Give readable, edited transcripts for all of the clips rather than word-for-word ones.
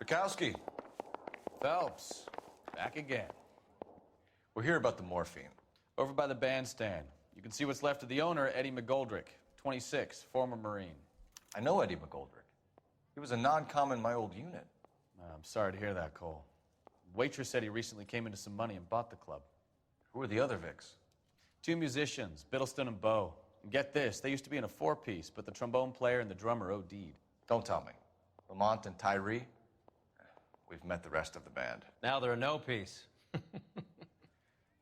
Bukowski. Phelps, back again. We're here about the morphine. Over by the bandstand. You can see what's left of the owner, Eddie McGoldrick, 26, former Marine. I know Eddie McGoldrick. He was a non-com in my old unit. I'm sorry to hear that, Cole. Waitress said he recently came into some money and bought the club. Who are the other Vics? 2 musicians, Biddleston and Bowe. And get this, they used to be in a 4-piece, but the trombone player and the drummer OD'd. Don't tell me. Lamont and Tyree? We've met the rest of the band. Now they're a no-piece. Do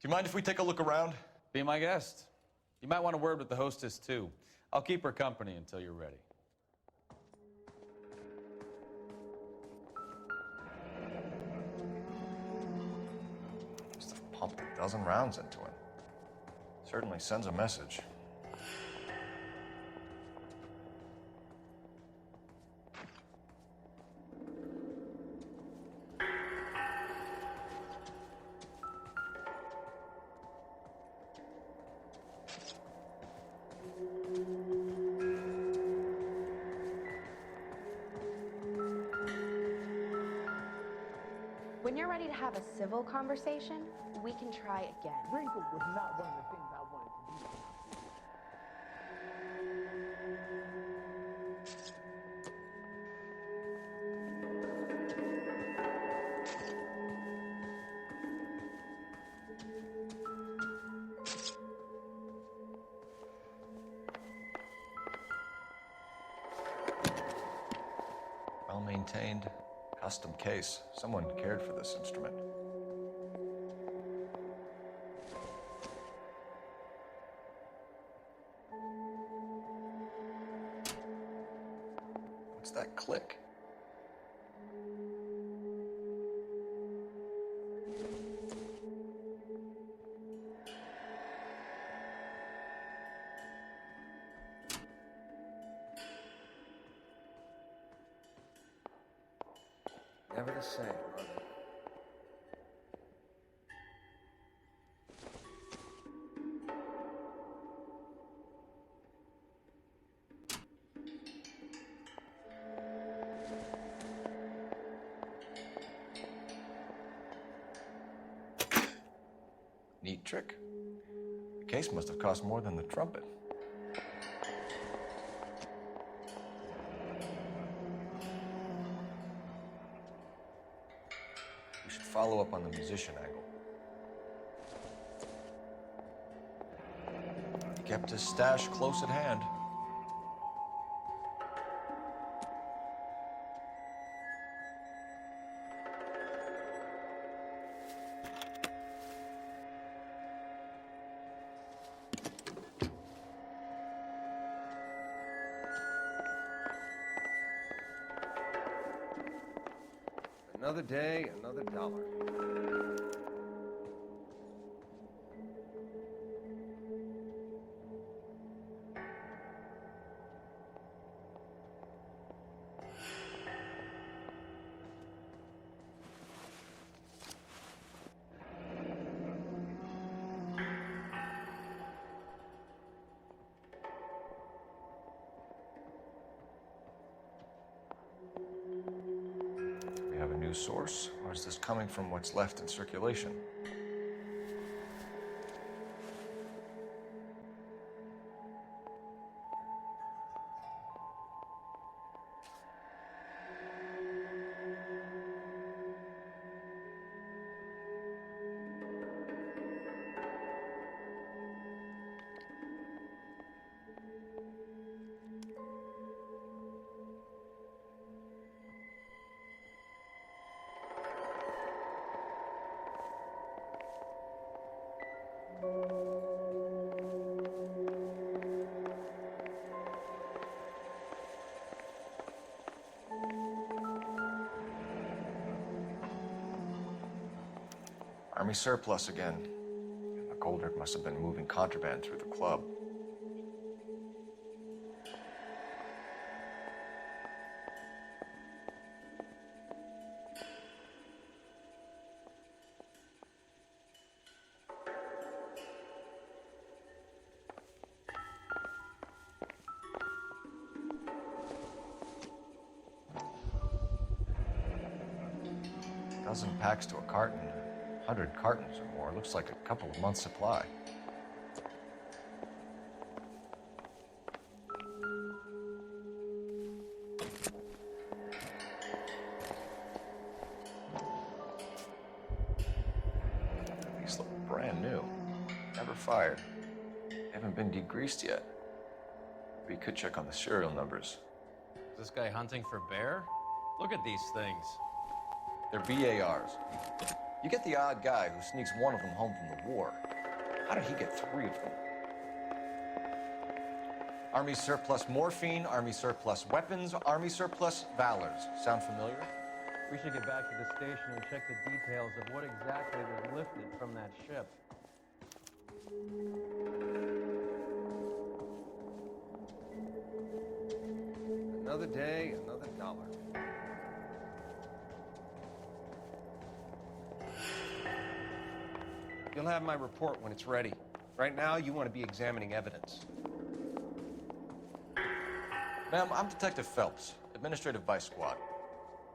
you mind if we take a look around? Be my guest. You might want a word with the hostess, too. I'll keep her company until you're ready. Must have pumped a dozen rounds into him. Certainly sends a message. When you're ready to have a civil conversation, we can try again. Wrinkle was not one of the things I wanted to do. Well-maintained, custom case. Someone cared for this instrument. What's that click? Never the same, brother. Neat trick. The case must have cost more than the trumpet. We should follow up on the musician angle. He kept his stash close at hand. Another day, another dollar. We have a new source, or is this coming from what's left in circulation? Army surplus again. McGoldrick must have been moving contraband through the club. dozen packs to a carton, 100 cartons or more. Looks like a couple of months' supply. These look brand new. Never fired. Haven't been degreased yet. We could check on the serial numbers. Is this guy hunting for bear? Look at these things. They're BARs. You get the odd guy who sneaks one of them home from the war. How did he get 3 of them? Army surplus morphine, Army surplus weapons, Army surplus valors. Sound familiar? We should get back to the station and check the details of what exactly was lifted from that ship. Another day, another dollar. You'll have my report when it's ready. Right now, you want to be examining evidence. Ma'am, I'm Detective Phelps, Administrative Vice Squad.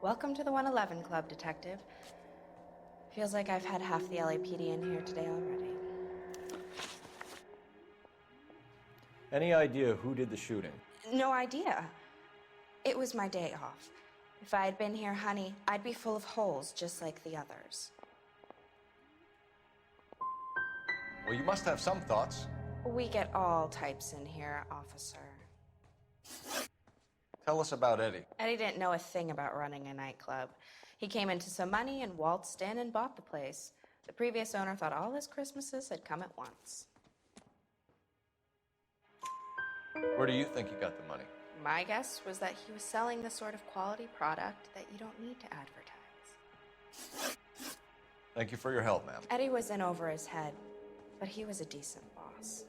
Welcome to the 111 Club, Detective. Feels like I've had half the LAPD in here today already. Any idea who did the shooting? No idea. It was my day off. If I had been here, honey, I'd be full of holes just like the others. Well, you must have some thoughts. We get all types in here, officer. Tell us about Eddie. Eddie didn't know a thing about running a nightclub. He came into some money and waltzed in and bought the place. The previous owner thought all his Christmases had come at once. Where do you think he got the money? My guess was that he was selling the sort of quality product that you don't need to advertise. Thank you for your help, ma'am. Eddie was in over his head, but he was a decent boss.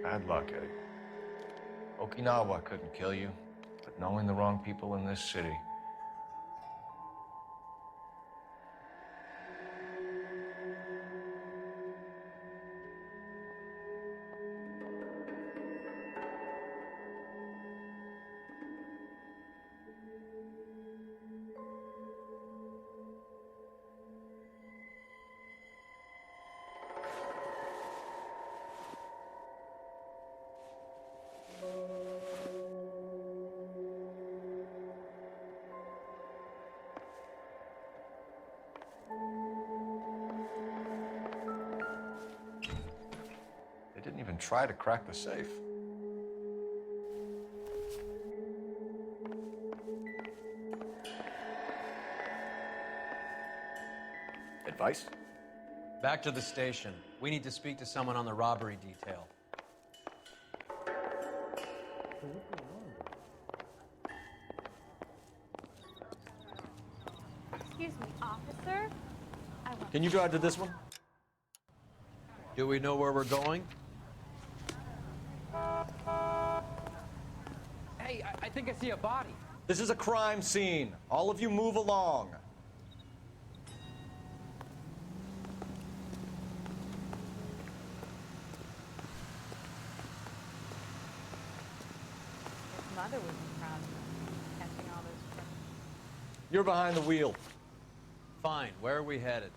Bad luck, Eddie. Okinawa couldn't kill you, but knowing the wrong people in this city. They didn't even try to crack the safe. Advice? Back to the station. We need to speak to someone on the robbery detail. Excuse me, officer? I want Can you drive to this one? Do we know where we're going? Hey, I think I see a body. This is a crime scene. All of you move along. his mother would be proud of him, catching all those criminals. You're behind the wheel. Fine. Where are we headed?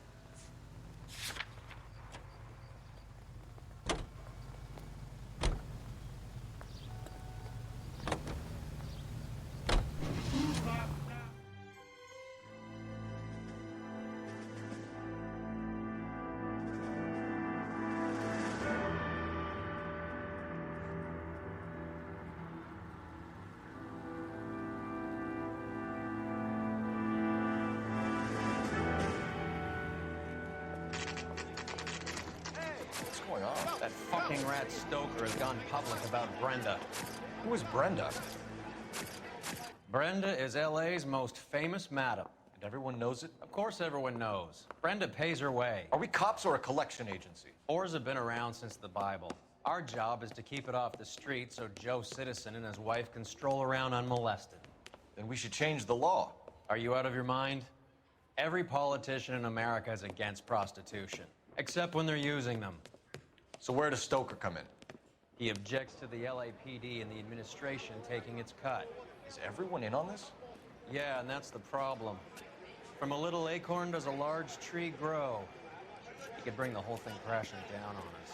What's going on? That fucking rat Stoker has gone public about Brenda. Who is Brenda? Brenda is LA's most famous madam, And everyone knows it? Of course everyone knows. Brenda pays her way. Are we cops or a collection agency? Whores have been around since the Bible. Our job is to keep it off the street so Joe Citizen and his wife can stroll around unmolested. Then we should change the law. Are you out of your mind? Every politician in America is against prostitution, except when they're using them. So where does Stoker come in? He objects to the LAPD and the administration taking its cut. Is everyone in on this? Yeah, and that's the problem. From a little acorn does a large tree grow. He could bring the whole thing crashing down on us.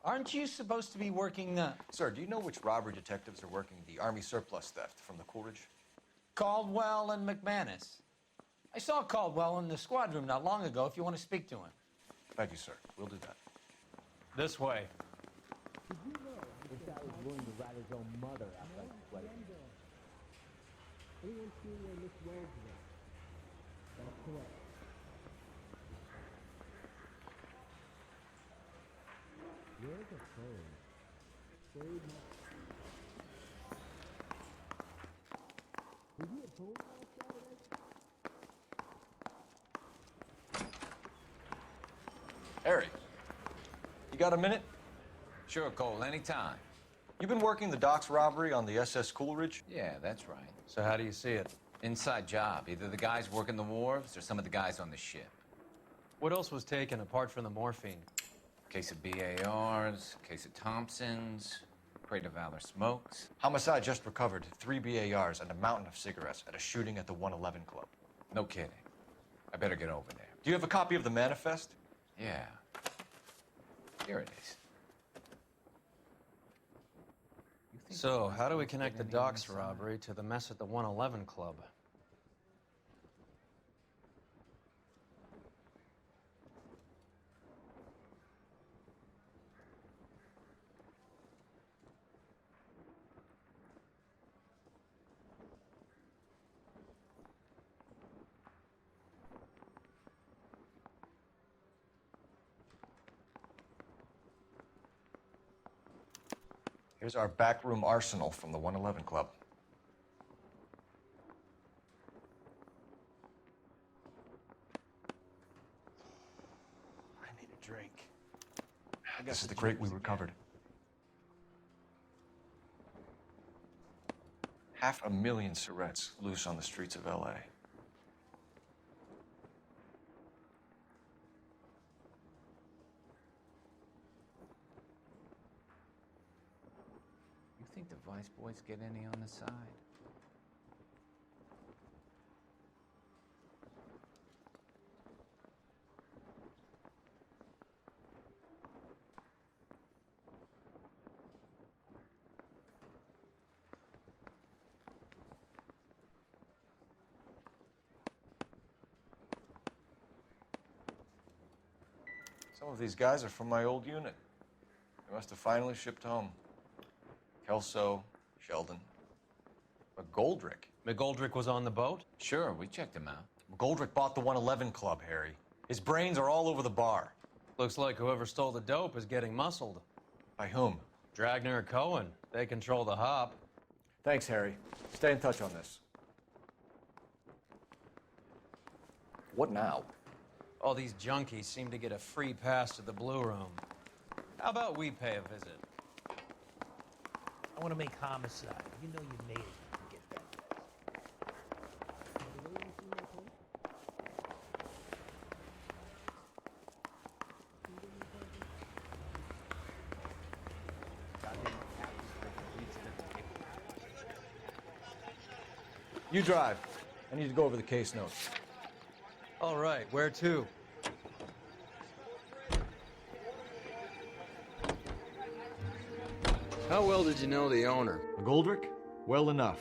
Aren't you supposed to be working Sir, do you know which robbery detectives are working the Army surplus theft from the Coolidge? Caldwell and McManus? I saw Caldwell in the squad room not long ago if you want to speak to him. Thank you, sir. We'll do that. This way. Harry, you got a minute? Sure, Cole, anytime. You've been working the docks robbery on the SS Coolidge? Yeah, that's right. So how do you see it? Inside job. Either the guys working the wharves or some of the guys on the ship. What else was taken apart from the morphine? Case of BARs, case of Thompsons, crate of Valor smokes. Homicide just recovered 3 BARs and a mountain of cigarettes at a shooting at the 111 Club. No kidding. I better get over there. Do you have a copy of the manifest? Yeah. Here it is. So, how do we connect the docks robbery to the mess at the 111 Club? Here's our backroom arsenal from the 111 Club. I need a drink. This is the crate we recovered. 500,000 cigarettes loose on the streets of LA. You think the Vice boys get any on the side? Some of these guys are from my old unit. They must have finally shipped home. Kelso, Sheldon, McGoldrick. McGoldrick was on the boat? Sure, we checked him out. McGoldrick bought the 111 Club, Harry. His brains are all over the bar. Looks like whoever stole the dope is getting muscled. By whom? Dragner or Cohen. They control the hop. Thanks, Harry. Stay in touch on this. What now? All these junkies seem to get a free pass to the Blue Room. How about we pay a visit? I want to make homicide. You know you made it. You get that. You drive. I need to go over the case notes. All right, where to? How well did you know the owner? McGoldrick? Well enough.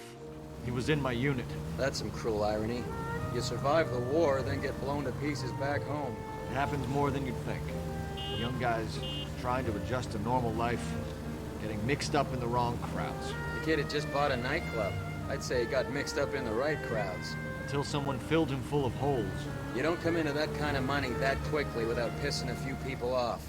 He was in my unit. That's some cruel irony. You survive the war, then get blown to pieces back home. It happens more than you'd think. Young guys trying to adjust to normal life, getting mixed up in the wrong crowds. The kid had just bought a nightclub. I'd say he got mixed up in the right crowds. Until someone filled him full of holes. You don't come into that kind of money that quickly without pissing a few people off.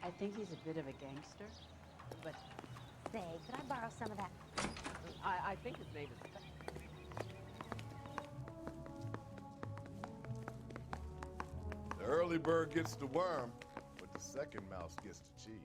I think he's a bit of a gangster, but Say, could I borrow some of that? I think his name is... The early bird gets the worm, but the second mouse gets the cheese.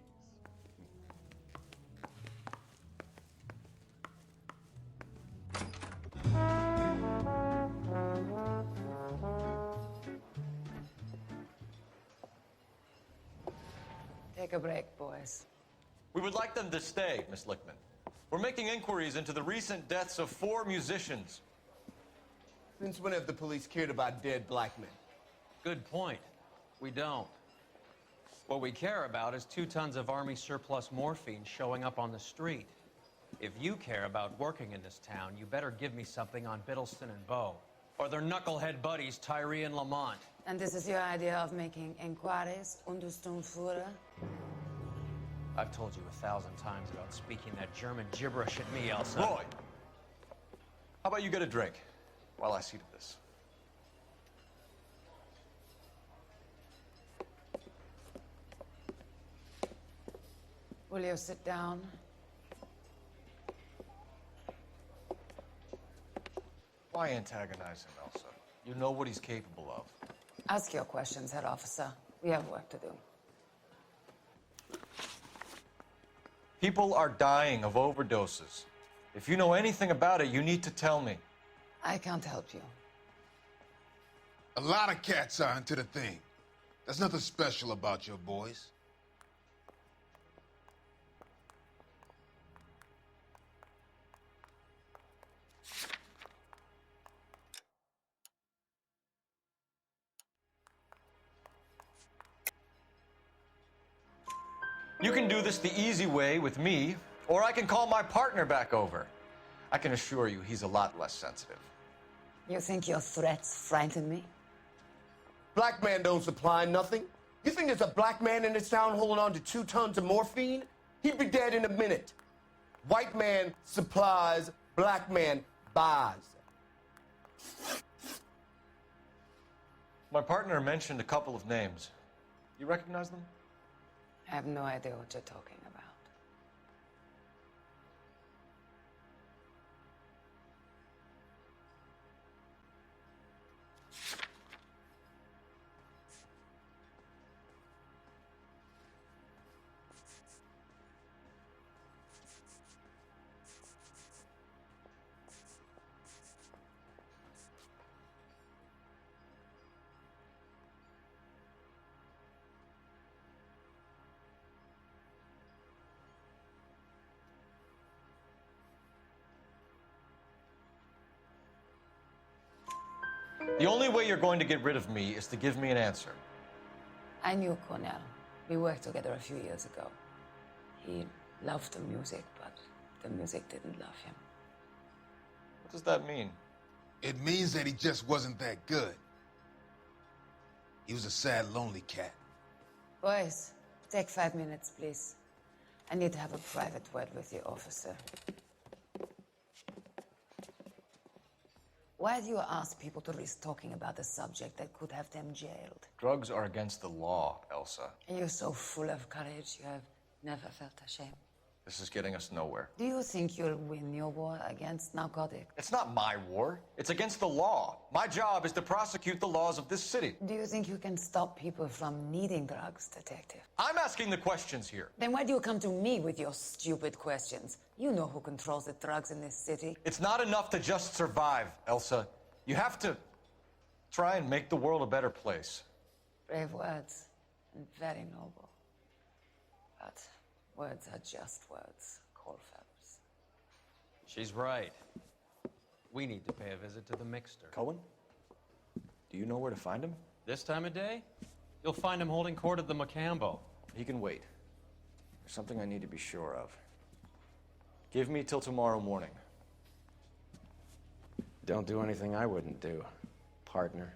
Take a break, boys. We would like them to stay, Miss Lickman. We're making inquiries into the recent deaths of 4 musicians. Since when have the police cared about dead black men? Good point. We don't. What we care about is 2 tons of Army surplus morphine showing up on the street. If you care about working in this town, you better give me something on Biddleston and Bow, or their knucklehead buddies, Tyree and Lamont. And this is your idea of making inquiries, understand, früher? I've told you 1,000 times about speaking that German gibberish at me, Elsa. Roy, how about you get a drink while I see to this? Will you sit down? Why antagonize him, Elsa? You know what he's capable of. Ask your questions, head officer. We have work to do. People are dying of overdoses. If you know anything about it, you need to tell me. I can't help you. A lot of cats are into the thing. There's nothing special about your boys. You can do this the easy way with me, or I can call my partner back over. I can assure you he's a lot less sensitive. You think your threats frighten me? Black man don't supply nothing. You think there's a black man in this town holding on to 2 tons of morphine? He'd be dead in a minute. White man supplies, black man buys. My partner mentioned a couple of names. You recognize them? I have no idea what you're talking about. The only way you're going to get rid of me is to give me an answer. I knew Cornell. We worked together a few years ago. He loved the music, but the music didn't love him. What does that mean? It means that he just wasn't that good. He was a sad, lonely cat. Boys, take 5 minutes, please. I need to have a private word with the officer. Why do you ask people to risk talking about a subject that could have them jailed? Drugs are against the law, Elsa. You're so full of courage, you have never felt ashamed. This is getting us nowhere. Do you think you'll win your war against narcotics? It's not my war. It's against the law. My job is to prosecute the laws of this city. Do you think you can stop people from needing drugs, detective? I'm asking the questions here. Then why do you come to me with your stupid questions? You know who controls the drugs in this city. It's not enough to just survive, Elsa. You have to try and make the world a better place. Brave words, and very noble. But words are just words, Coalfellas. She's right. We need to pay a visit to the mixer. Cohen? Do you know where to find him? This time of day? You'll find him holding court at the Macambo. He can wait. There's something I need to be sure of. Give me till tomorrow morning. Don't do anything I wouldn't do, partner.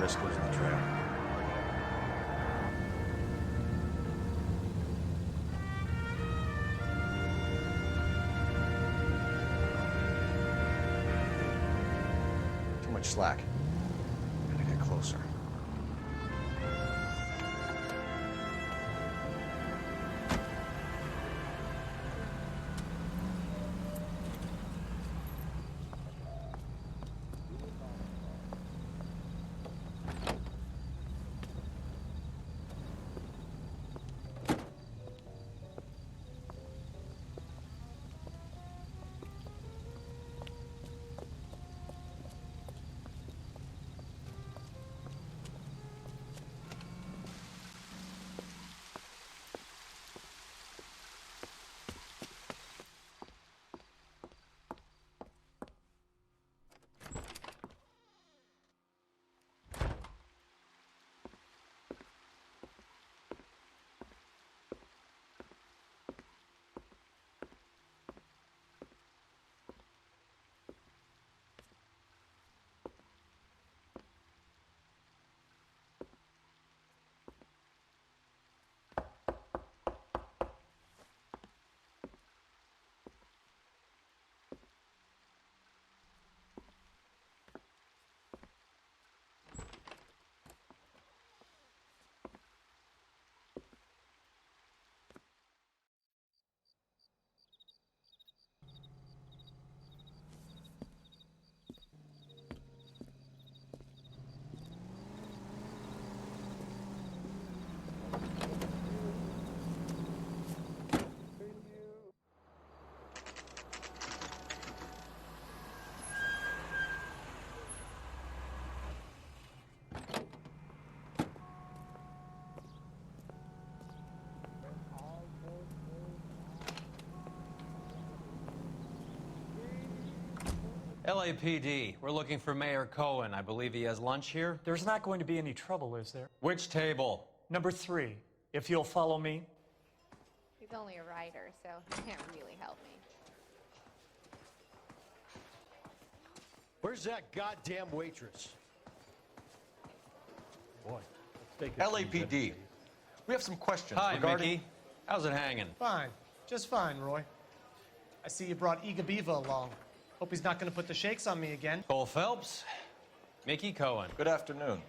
Driscoll's in the trail. Too much slack. Gotta get closer. LAPD, we're looking for Mayor Cohen. I believe he has lunch here. There's not going to be any trouble, is there? Which table? Number 3, if you'll follow me. He's only a writer, so he can't really help me. Where's that goddamn waitress? Boy, let's take LAPD. We have some questions Hi, regarding... Mickey. How's it hanging? Fine. Just fine, Roy. I see you brought Eager Beaver along. Hope he's not going to put the shakes on me again. Cole Phelps, Mickey Cohen. Good afternoon.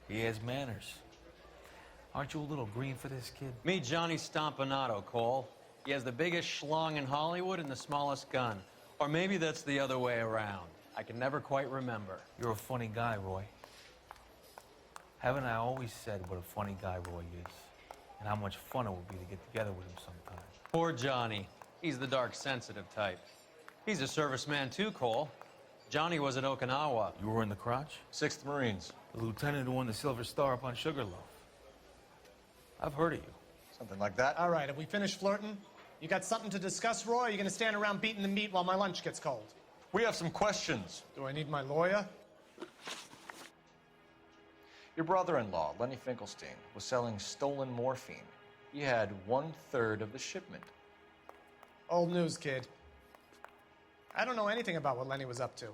He has manners. Aren't you a little green for this kid? Meet Johnny Stompanato, Cole. He has the biggest schlong in Hollywood and the smallest gun. Or maybe that's the other way around. I can never quite remember. You're a funny guy, Roy. Haven't I always said what a funny guy Roy is? And how much fun it would be to get together with him sometime. Poor Johnny. He's the dark, sensitive type. He's a serviceman too, Cole. Johnny was at Okinawa. You were in the crotch? 6th Marines. The lieutenant who won the Silver Star up on Sugarloaf. I've heard of you. Something like that. All right, have we finished flirting? You got something to discuss, Roy, or are you going to stand around beating the meat while my lunch gets cold? We have some questions. Do I need my lawyer? Your brother-in-law, Lenny Finkelstein, was selling stolen morphine. He had 1/3 of the shipment. Old news, kid. I don't know anything about what Lenny was up to.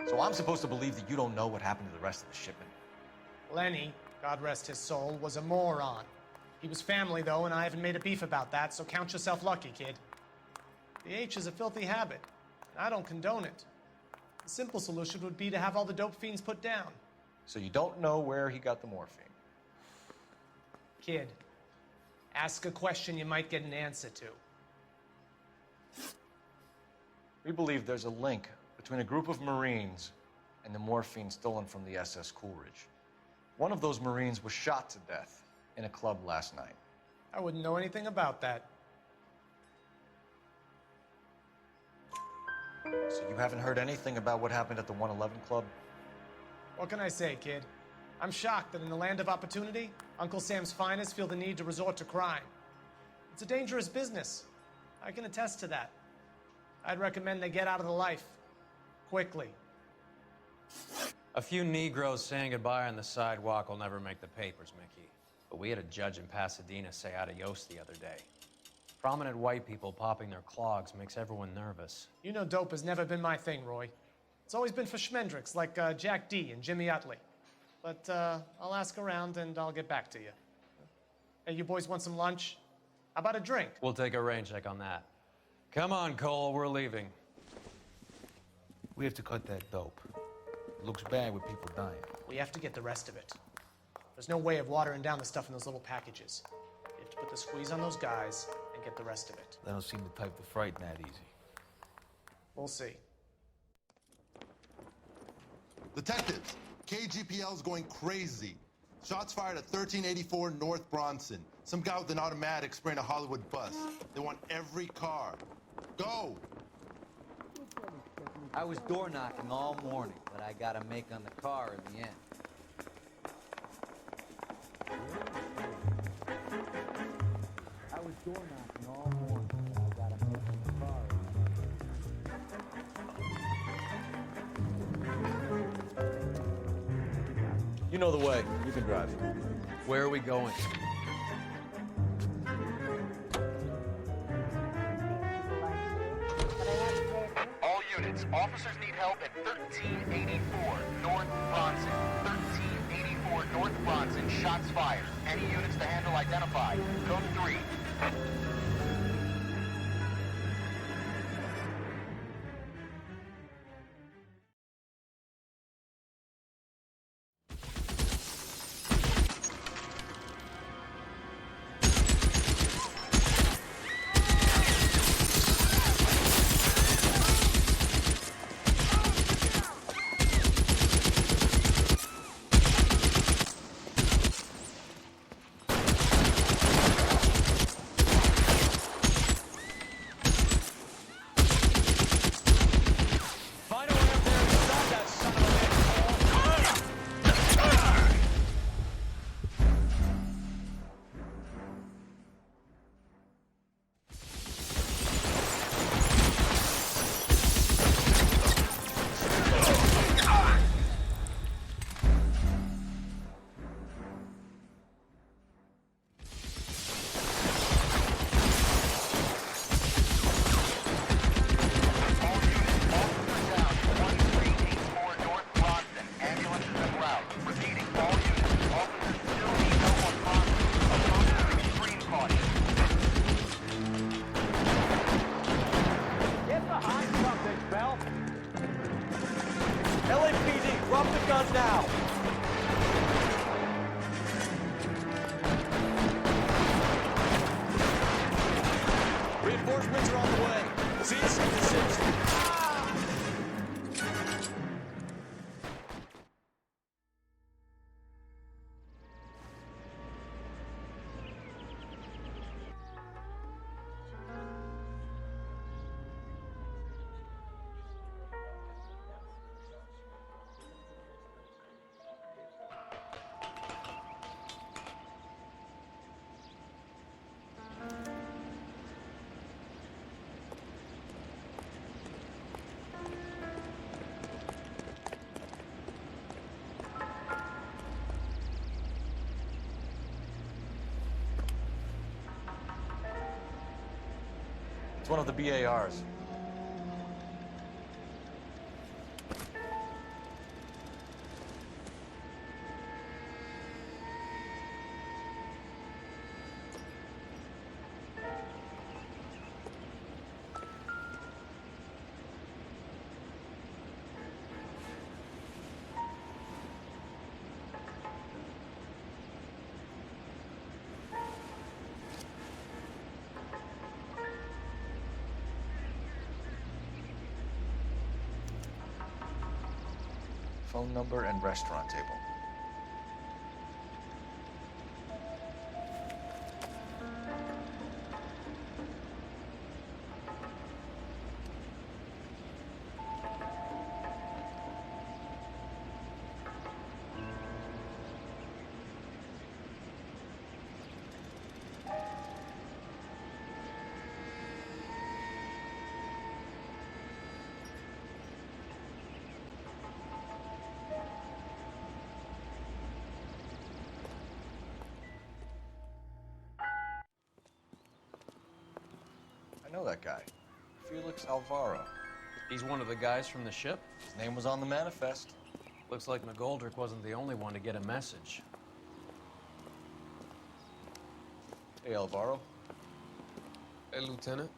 So I'm supposed to believe that you don't know what happened to the rest of the shipment? Lenny, God rest his soul, was a moron. He was family, though, and I haven't made a beef about that, so count yourself lucky, kid. The H is a filthy habit, and I don't condone it. The simple solution would be to have all the dope fiends put down. So you don't know where he got the morphine? Kid, ask a question you might get an answer to. We believe there's a link between a group of Marines and the morphine stolen from the SS Coolidge. One of those Marines was shot to death in a club last night. I wouldn't know anything about that. So you haven't heard anything about what happened at the 111 Club? What can I say, kid? I'm shocked that in the land of opportunity, Uncle Sam's finest feel the need to resort to crime. It's a dangerous business. I can attest to that. I'd recommend they get out of the life. Quickly. A few Negroes saying goodbye on the sidewalk will never make the papers, Mickey. But we had a judge in Pasadena say adios the other day. Prominent white people popping their clogs makes everyone nervous. You know dope has never been my thing, Roy. It's always been for schmendricks like Jack D and Jimmy Utley. But I'll ask around and I'll get back to you. Hey, you boys want some lunch? How about a drink? We'll take a rain check on that. Come on, Cole, we're leaving. We have to cut that dope. It looks bad with people dying. We have to get the rest of it. There's no way of watering down the stuff in those little packages. You have to put the squeeze on those guys and get the rest of it. They don't seem the type to frighten that easy. We'll see. Detectives, KGPL's going crazy. Shots fired at 1384 North Bronson. Some guy with an automatic spraying a Hollywood bus. They want every car. Go! I was door knocking all morning, but I got a make on the car in the end. I was door knocking all morning, but I got a make on the car in the end. You know the way. You can drive. Where are we going? All units, officers need help at 1384 North Bronson. 1384 North Bronson, shots fired. Any units to handle identified. Code 3. Reinforcements are on the way. Cease and desist. It's one of the BARs. Phone number and restaurant table. know that guy. Felix Alvaro. He's one of the guys from the ship? His name was on the manifest. Looks like McGoldrick wasn't the only one to get a message. Hey, Alvaro. Hey, Lieutenant.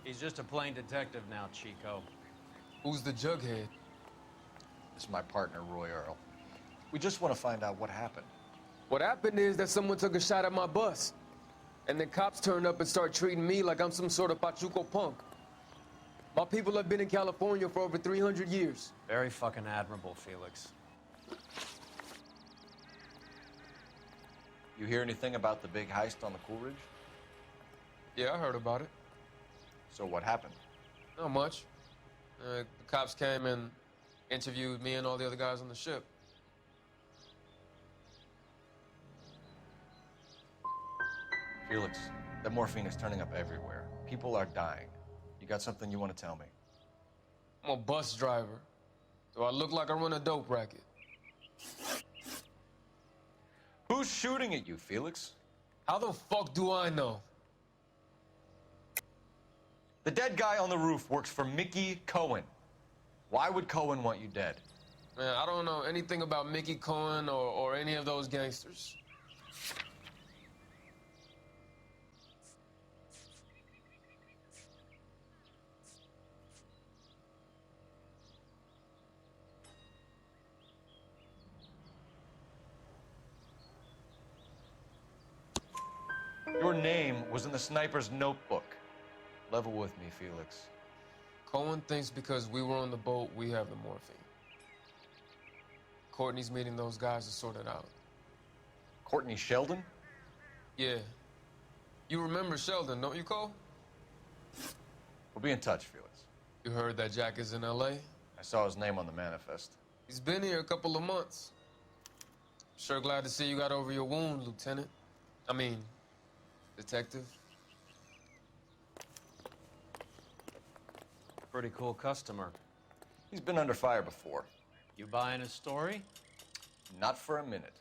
He's just a plain detective now, Chico. Who's the jughead? This is my partner, Roy Earl. We just want to find out what happened. What happened is that someone took a shot at my bus. And the cops turned up and started treating me like I'm some sort of Pachuco punk. My people have been in California for over 300 years. Very fucking admirable, Felix. You hear anything about the big heist on the Coolidge? Yeah, I heard about it. So what happened? Not much. The cops came and interviewed me and all the other guys on the ship. Felix, the morphine is turning up everywhere. People are dying. You got something you want to tell me? I'm a bus driver. Do I look like I run a dope racket? Who's shooting at you, Felix? How the fuck do I know? The dead guy on the roof works for Mickey Cohen. Why would Cohen want you dead? Man, I don't know anything about Mickey Cohen or any of those gangsters. Your name was in the sniper's notebook. Level with me, Felix. Cohen thinks because we were on the boat, we have the morphine. Courtney's meeting those guys to sort it out. Courtney Sheldon? Yeah. You remember Sheldon, don't you, Cole? We'll be in touch, Felix. You heard that Jack is in L.A.? I saw his name on the manifest. He's been here a couple of months. Sure glad to see you got over your wound, Lieutenant. I mean, Detective. Pretty cool customer. He's been under fire before. You buying his story? Not for a minute.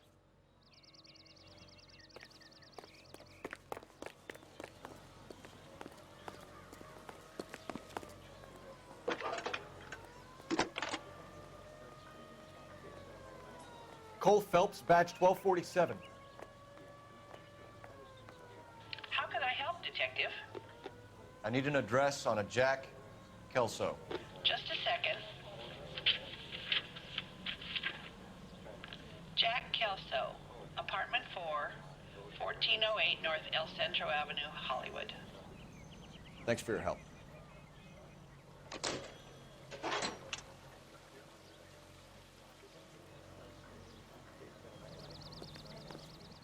Cole Phelps, badge 1247. How can I help, Detective? I need an address on a Jack Kelso. Just a second. Jack Kelso, apartment 4, 1408 North El Centro Avenue, Hollywood. Thanks for your help.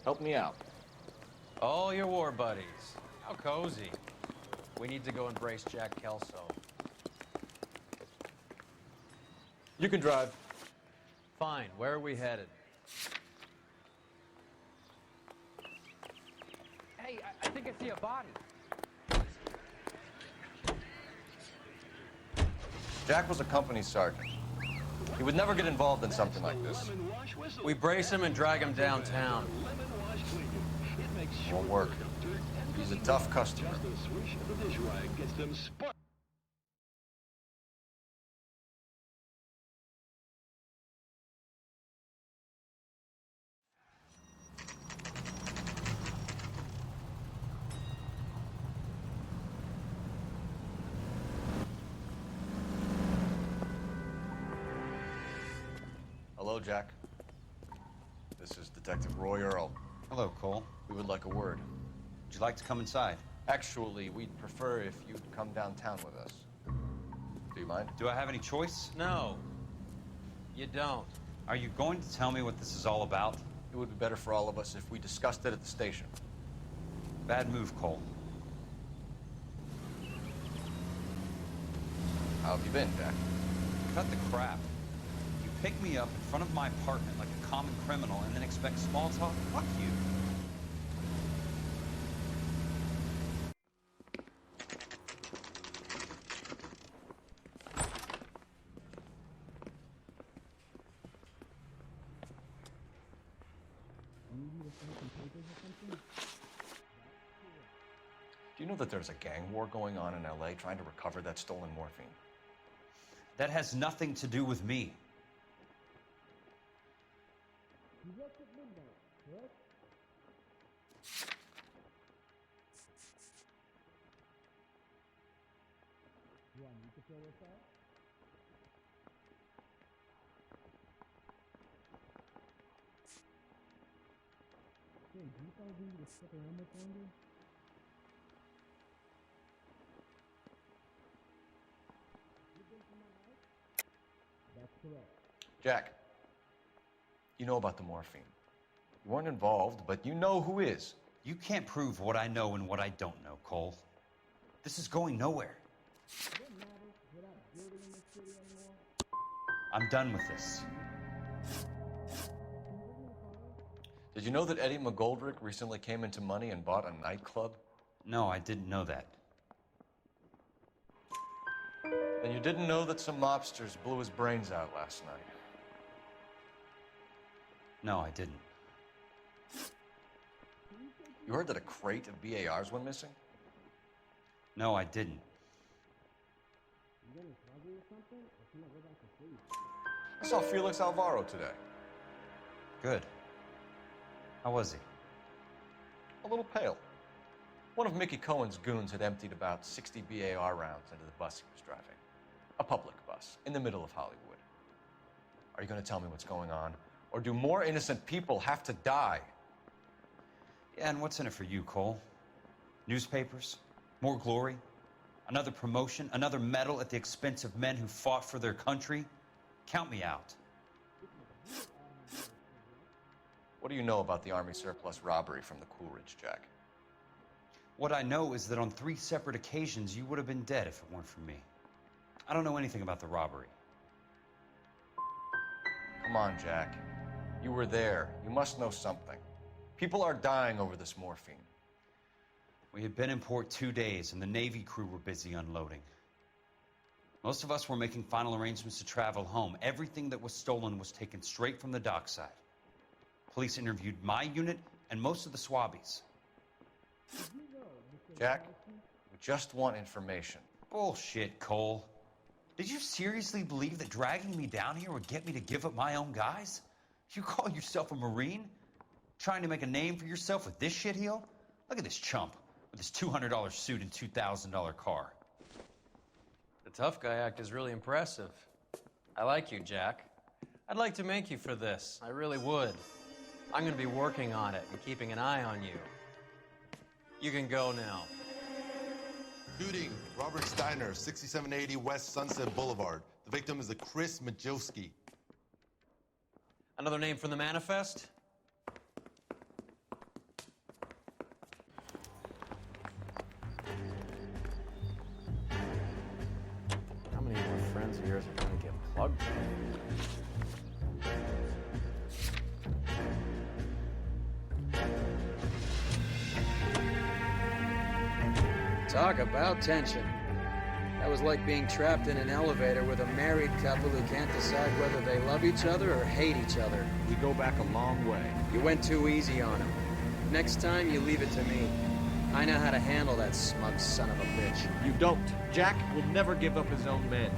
Help me out. All your war buddies. How cozy. We need to go embrace Jack Kelso. You can drive. Fine. Where are we headed? Hey, I think I see a body. Jack was a company sergeant. He would never get involved in something like this. We brace him and drag him downtown. Won't work. He's a tough customer. Hello, Jack. This is Detective Roy Earl. Hello, Cole. We would like a word. Would you like to come inside? Actually, we'd prefer if you'd come downtown with us. Do you mind? Do I have any choice? No. You don't. Are you going to tell me what this is all about? It would be better for all of us if we discussed it at the station. Bad move, Cole. How have you been, Jack? Cut the crap. You pick me up in front of my apartment like a common criminal and then expect small talk? Fuck you. Do you know that there's a gang war going on in LA trying to recover that stolen morphine? That has nothing to do with me. Jack, you know about the morphine. You weren't involved, but you know who is. You can't prove what I know and what I don't know, Cole. This is going nowhere. I'm done with this. Did you know that Eddie McGoldrick recently came into money and bought a nightclub? No, I didn't know that. And you didn't know that some mobsters blew his brains out last night? No, I didn't. You heard that a crate of BARs went missing? No, I didn't. I saw Felix Alvaro today. Good. How was he? A little pale. One of Mickey Cohen's goons had emptied about 60 BAR rounds into the bus he was driving. A public bus, in the middle of Hollywood. Are you going to tell me what's going on? Or do more innocent people have to die? Yeah, and what's in it for you, Cole? Newspapers? More glory? Another promotion? Another medal at the expense of men who fought for their country? Count me out. What do you know about the Army surplus robbery from the Coolidge, Jack? What I know is that on 3 separate occasions, you would have been dead if it weren't for me. I don't know anything about the robbery. Come on, Jack. You were there. You must know something. People are dying over this morphine. We had been in port 2 days, and the Navy crew were busy unloading. Most of us were making final arrangements to travel home. Everything that was stolen was taken straight from the dockside. Police interviewed my unit and most of the swabbies. Jack, we just want information. Bullshit, Cole. Did you seriously believe that dragging me down here would get me to give up my own guys? You call yourself a Marine? Trying to make a name for yourself with this shitheel? Look at this chump with his $200 suit and $2,000 car. The tough guy act is really impressive. I like you, Jack. I'd like to make you for this. I really would. I'm going to be working on it and keeping an eye on you. You can go now. Shooting, Robert Steiner, 6780 West Sunset Boulevard. The victim is a Chris Majowski. Another name from the manifest? How many more friends of yours are going to get plugged? Talk about tension. That was like being trapped in an elevator with a married couple who can't decide whether they love each other or hate each other. We go back a long way. You went too easy on him. Next time, you leave it to me. I know how to handle that smug son of a bitch. You don't. Jack will never give up his own men.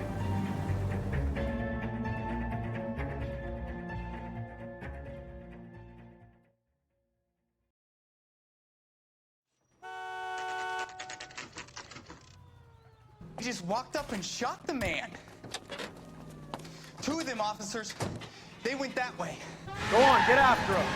He just walked up and shot the man. 2 of them officers, they went that way. Go on, get after him.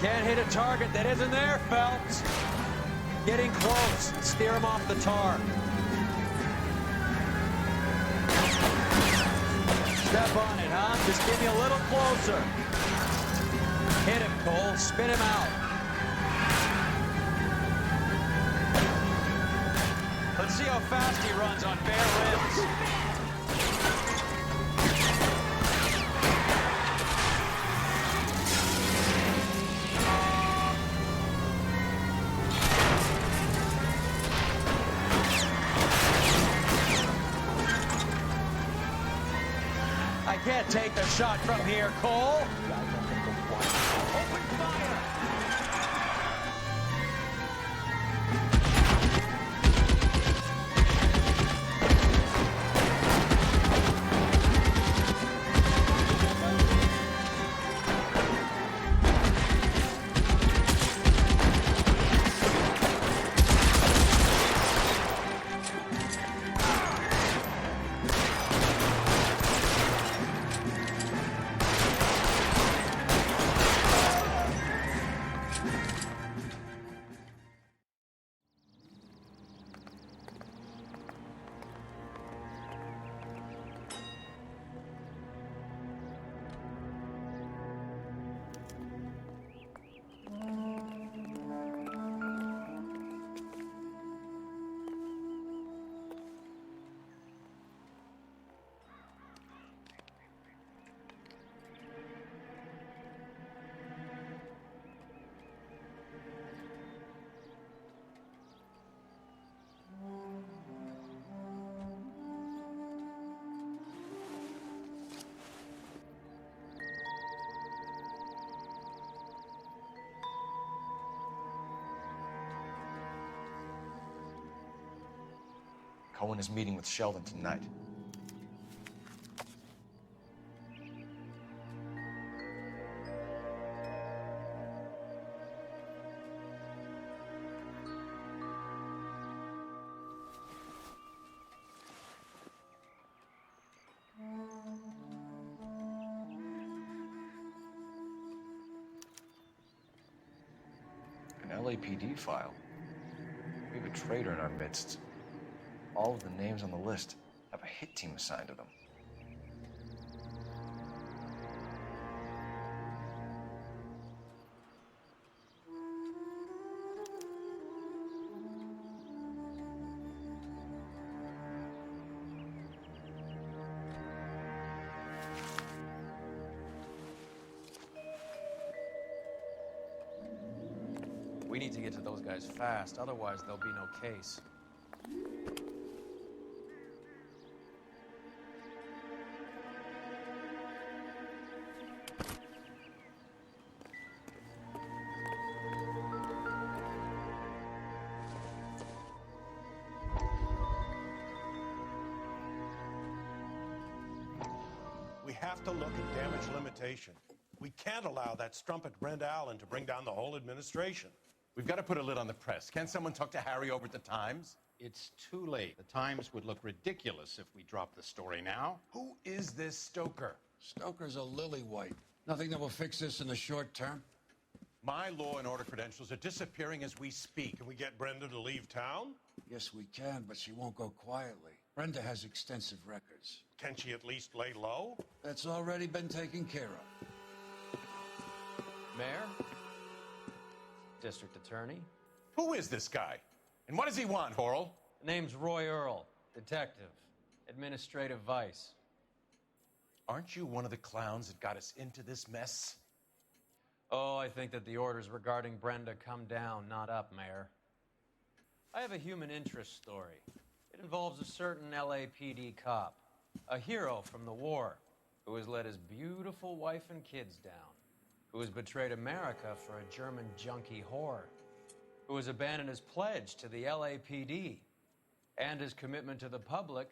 Can't hit a target that isn't there, Phelps. Getting close. Steer him off the tar. Step on it, huh? Just give me a little closer. Hit him, Cole. Spin him out. Let's see how fast he runs on bare rims. I can't take the shot from here, Cole. Open fire! Cohen is meeting with Sheldon tonight. An LAPD file. We have a traitor in our midst. All of the names on the list have a hit team assigned to them. We need to get to those guys fast, otherwise there'll be no case. We have to look at damage limitation. We can't allow that strumpet Brenda Allen to bring down the whole administration. We've got to put a lid on the press. Can't someone talk to Harry over at the Times? It's too late. The Times would look ridiculous if we dropped the story now. Who is this Stoker? Stoker's a lily-white. Nothing that will fix this in the short term. My law and order credentials are disappearing as we speak. Can we get Brenda to leave town? Yes, we can, but she won't go quietly. Brenda has extensive records. Can she at least lay low? That's already been taken care of. Mayor? District Attorney? Who is this guy? And what does he want, Horrell? The name's Roy Earl, detective, administrative vice. Aren't you one of the clowns that got us into this mess? Oh, I think that the orders regarding Brenda come down, not up, Mayor. I have a human interest story. It involves a certain LAPD cop, a hero from the war, who has let his beautiful wife and kids down, who has betrayed America for a German junkie whore, who has abandoned his pledge to the LAPD and his commitment to the public.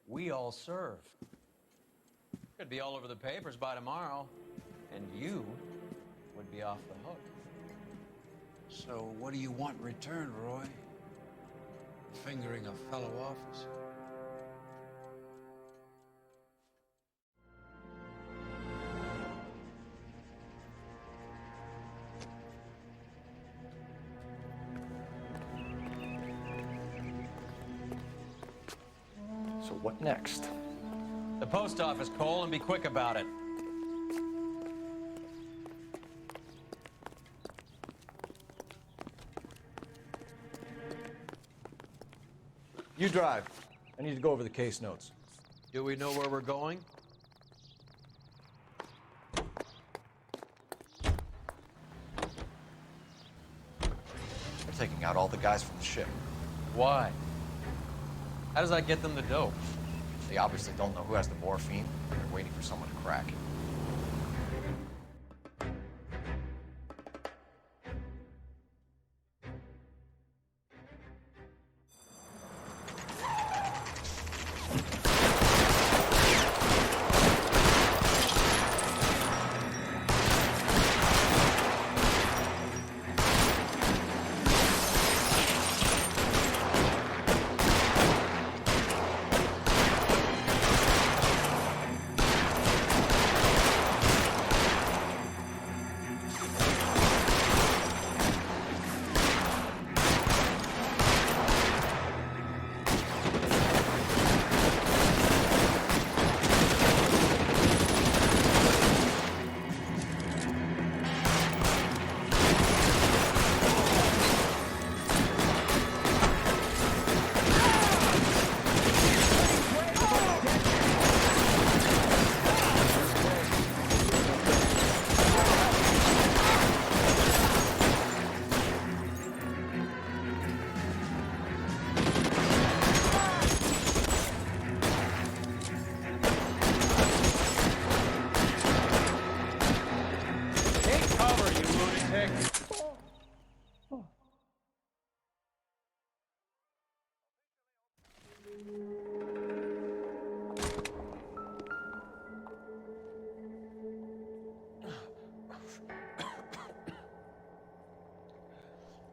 We all serve. Could be all over the papers by tomorrow, and you would be off the hook. So what do you want in return, Roy? Fingering a fellow officer. So what next? The post office, Cole, and be quick about it. You drive. I need to go over the case notes. Do we know where we're going? We're taking out all the guys from the ship. Why? How does that get them the dope? They obviously don't know who has the morphine. They're waiting for someone to crack it.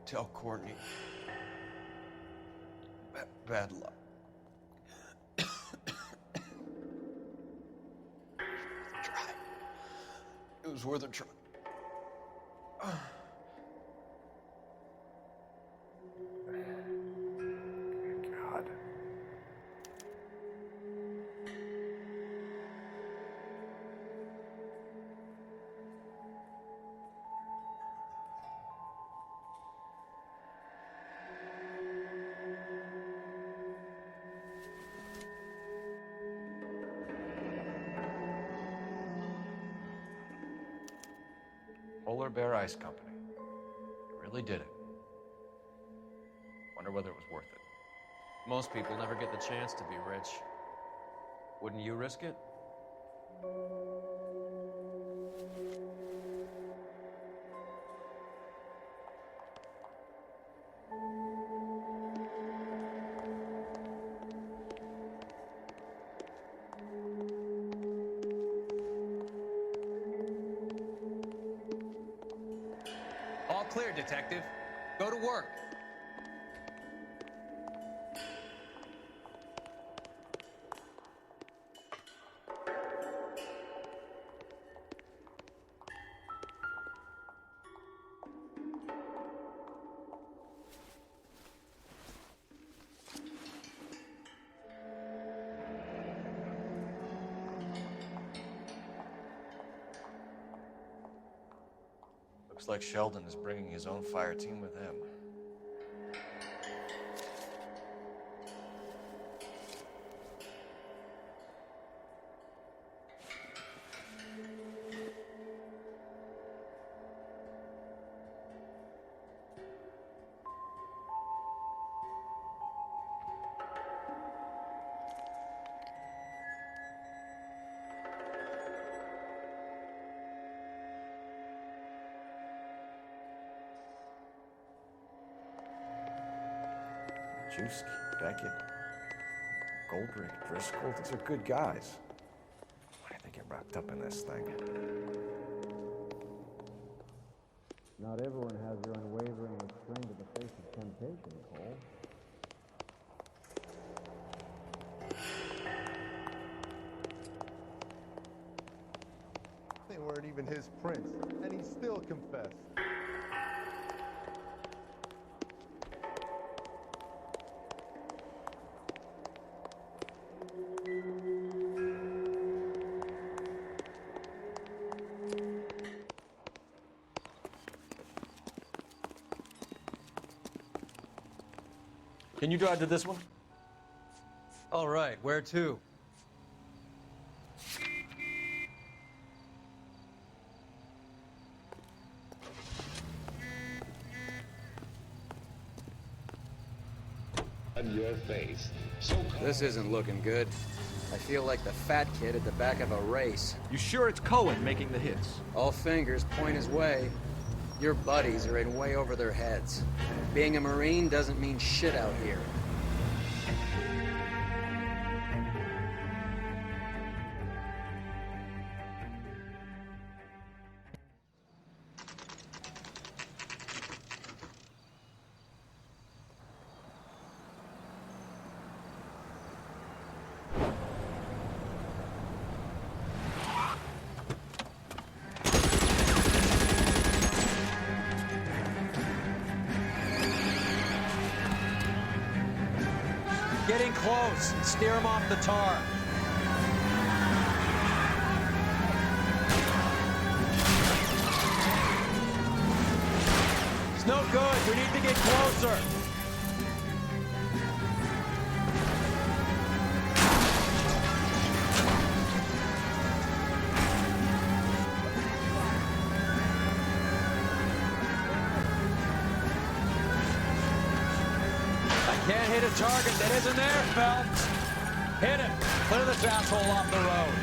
Tell Courtney. Bad luck. It was worth a try. God. Polar Bear Ice Company. You really did it. Wonder whether it was worth it. Most people never get the chance to be rich. Wouldn't you risk it? All clear, detective. Go to work. Looks like Sheldon is bringing his own fire team with him. Juicy, Beckett, Goldrick, Driscoll, these are good guys. Why did they get wrapped up in this thing? Not everyone has their unwavering restraint in the face of temptation, Cole. They weren't even his prints, and he still confessed. Can you drive to this one? All right, where to? This isn't looking good. I feel like the fat kid at the back of a race. You sure it's Cohen making the hits? All fingers point his way. Your buddies are in way over their heads. Being a Marine doesn't mean shit out here. Getting close. Steer him off the tar. It's no good. We need to get closer. Can't hit a target that isn't there, Phelps. Hit him. Clear this asshole off the road.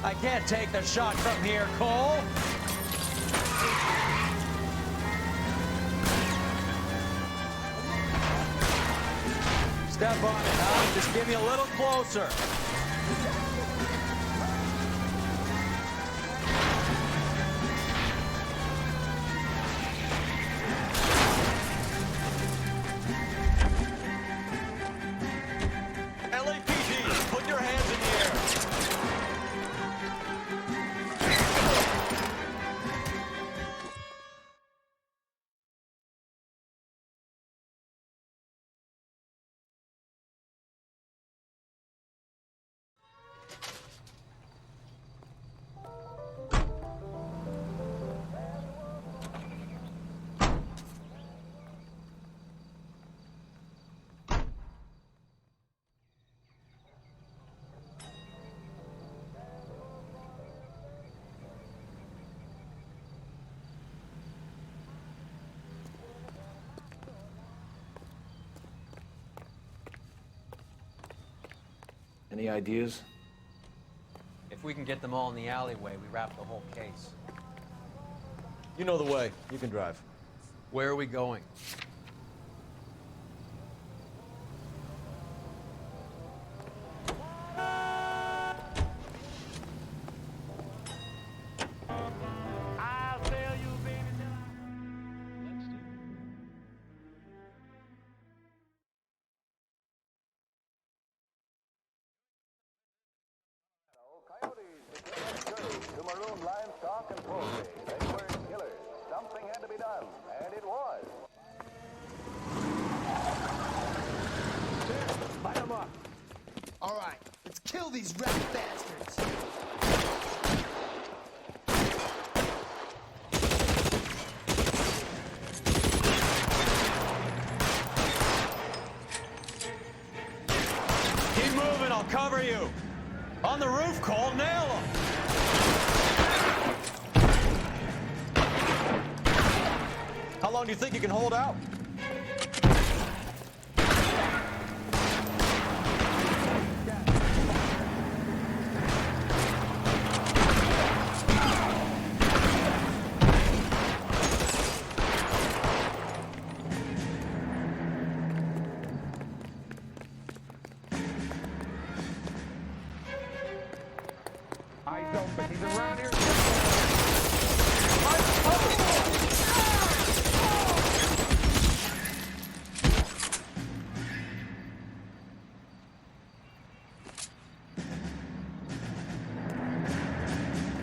I can't take the shot from here, Cole. Step on it, huh? Just give me a little closer. LAPD, put your hands in the air. Any ideas? If we can get them all in the alleyway, we wrap the whole case. You know the way. You can drive. Where are we going? To maroon livestock and poultry. They were killers. Something had to be done, and it was. Light them up. All right, let's kill these rat bastards. Keep moving, I'll cover you. On the roof, Cole, nail him. How long do you think you can hold out? Eyes open. He's around here.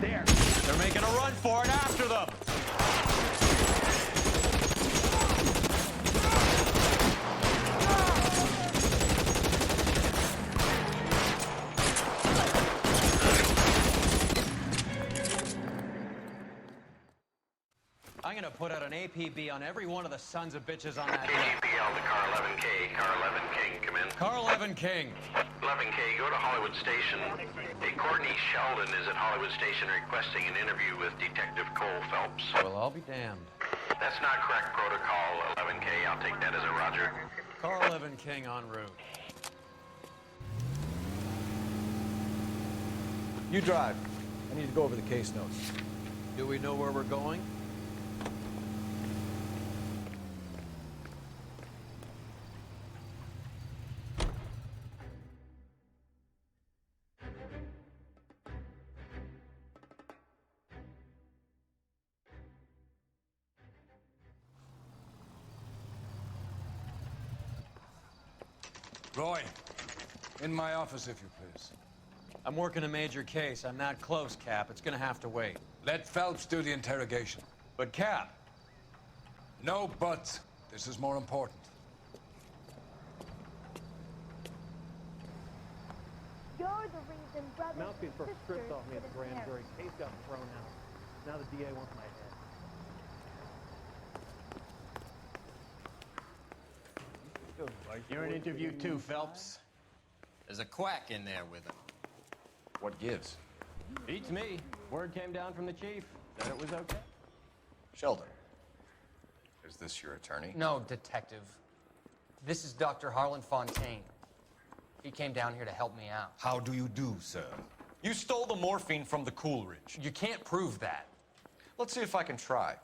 There. They're making a run for it after them. I'm gonna put out an APB on every one of the sons of bitches on that. KGPL to car 11K. Car 11 King, come in. Car 11 King. 11K, go to Hollywood Station. Hey, Courtney Sheldon is at Hollywood Station requesting an interview with Detective Cole Phelps. Well, I'll be damned. That's not correct protocol, 11K. I'll take that as a roger. Car 11 King en route. You drive. I need to go over the case notes. Do we know where we're going? Roy, in my office, if you please. I'm working a major case. I'm not close, Cap. It's gonna have to wait. Let Phelps do the interrogation. But, Cap. No buts. This is more important. You're the reason brothers Mouthpiece and broke sisters strips off me at the couldn't grand marry. jury. Case got thrown out. Now the DA wants my head. You're an interview too, Phelps. There's a quack in there with him. What gives? Beats me. Word came down from the chief. Said it was okay. Sheldon, is this your attorney? No, detective. This is Dr. Harlan Fontaine. He came down here to help me out. How do you do, sir? You stole the morphine from the Coolidge. You can't prove that. Let's see if I can try.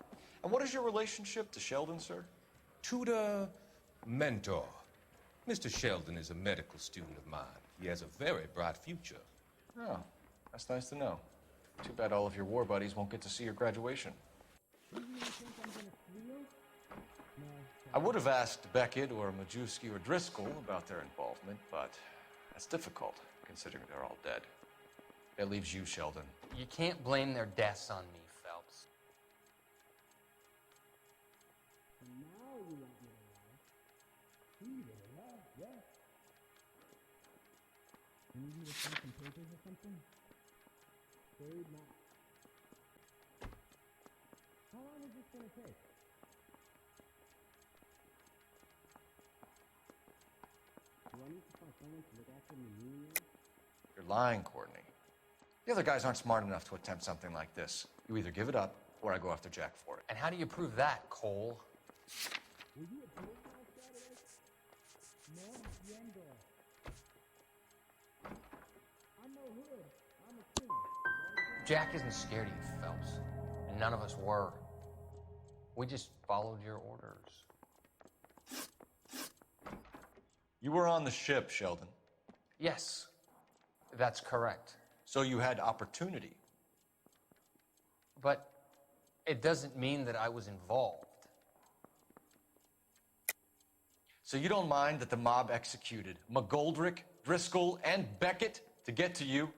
And what is your relationship to Sheldon, sir? Tutor, mentor. Mr. Sheldon is a medical student of mine. He has a very bright future. Oh, that's nice to know. Too bad all of your war buddies won't get to see your graduation. I would have asked Beckett or Majewski or Driscoll about their involvement, but that's difficult, considering they're all dead. That leaves you, Sheldon. You can't blame their deaths on me, Phelps. How long is this going to take? Do I need to find someone to look after me in New Year? You're lying, Courtney. The other guys aren't smart enough to attempt something like this. You either give it up, or I go after Jack for it. And how do you prove that, Cole? Will you approve my Saturday? No entiendo. I'm no hood. I'm a king. Jack isn't scared of you, Phelps. And none of us were. We just followed your orders. You were on the ship, Sheldon. Yes, that's correct. So you had opportunity. But it doesn't mean that I was involved. So you don't mind that the mob executed McGoldrick, Driscoll, and Beckett to get to you?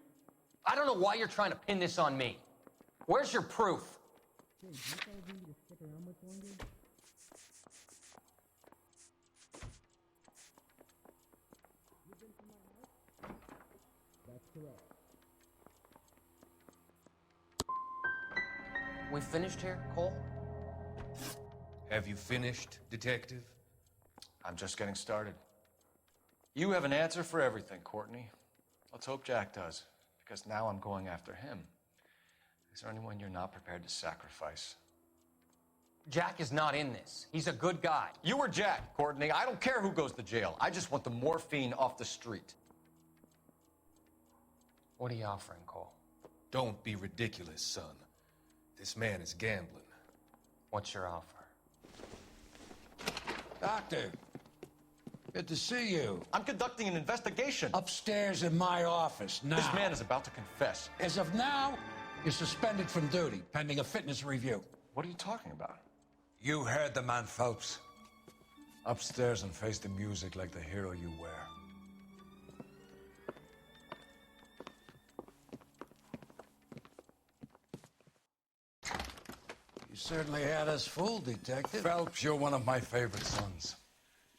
I don't know why you're trying to pin this on me. Where's your proof? Hey, do you guys need me to stick around much longer? You've been to my house? That's correct. We finished here, Cole? Have you finished, detective? I'm just getting started. You have an answer for everything, Courtney. Let's hope Jack does, because now I'm going after him. Is there anyone you're not prepared to sacrifice? Jack is not in this. He's a good guy. You were Jack, Courtney. I don't care who goes to jail. I just want the morphine off the street. What are you offering, Cole? Don't be ridiculous, son. This man is gambling. What's your offer? Doctor, good to see you. I'm conducting an investigation. Upstairs in my office, now. This man is about to confess. As of now, you're suspended from duty, pending a fitness review. What are you talking about? You heard the man, Phelps. Upstairs and face the music like the hero you were. You certainly had us fooled, Detective. Phelps, you're one of my favorite sons.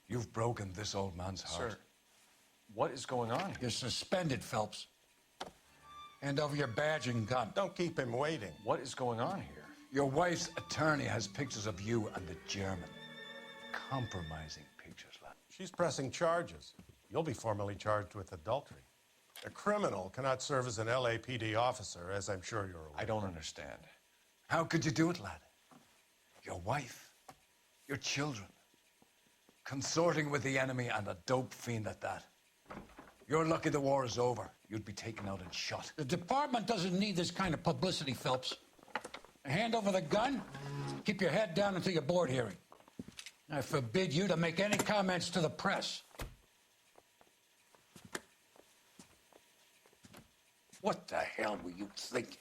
You've broken this old man's heart. Sir, what is going on here? You're suspended, Phelps. Hand over your badge and gun. Don't keep him waiting. What is going on here? Your wife's attorney has pictures of you and the German. Compromising pictures, lad. She's pressing charges. You'll be formally charged with adultery. A criminal cannot serve as an LAPD officer, as I'm sure you're aware. I don't understand. How could you do it, lad? Your wife, your children, consorting with the enemy and a dope fiend at that. You're lucky the war is over. You'd be taken out and shot. The department doesn't need this kind of publicity, Phelps. Hand over the gun, keep your head down until your board hearing. I forbid you to make any comments to the press. What the hell were you thinking?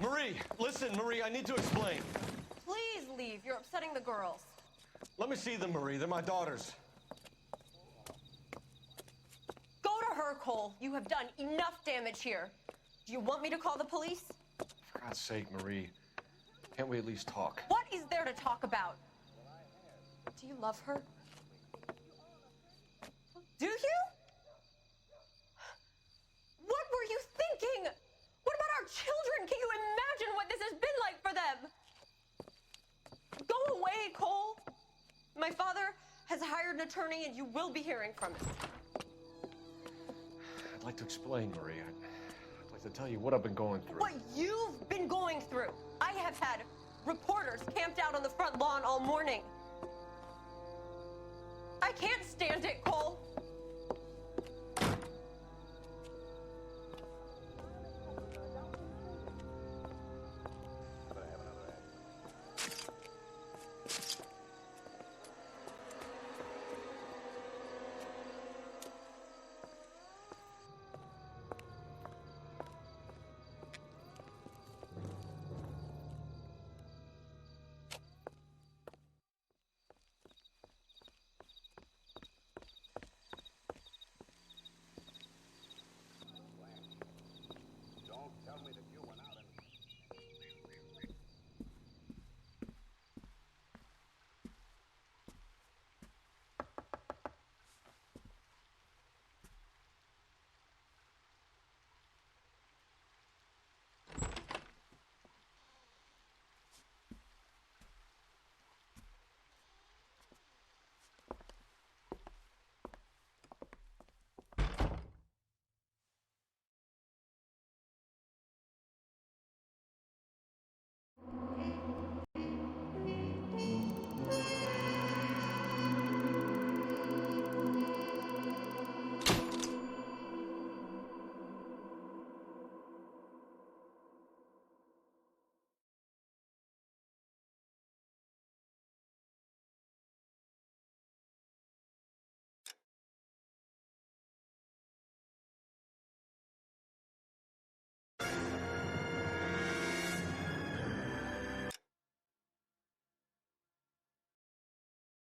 Marie, listen, Marie, I need to explain. Please leave. You're upsetting the girls. Let me see them, Marie. They're my daughters. Go to her, Cole. You have done enough damage here. Do you want me to call the police? For God's sake, Marie, can't we at least talk? What is there to talk about? Do you love her? Do you? What were you thinking? What about our children? Can you imagine what this has been like for them? Go away, Cole. My father has hired an attorney and you will be hearing from him. I'd like to explain, Marie. I'd like to tell you what I've been going through. What you've been going through. I have had reporters camped out on the front lawn all morning. I can't stand it, Cole.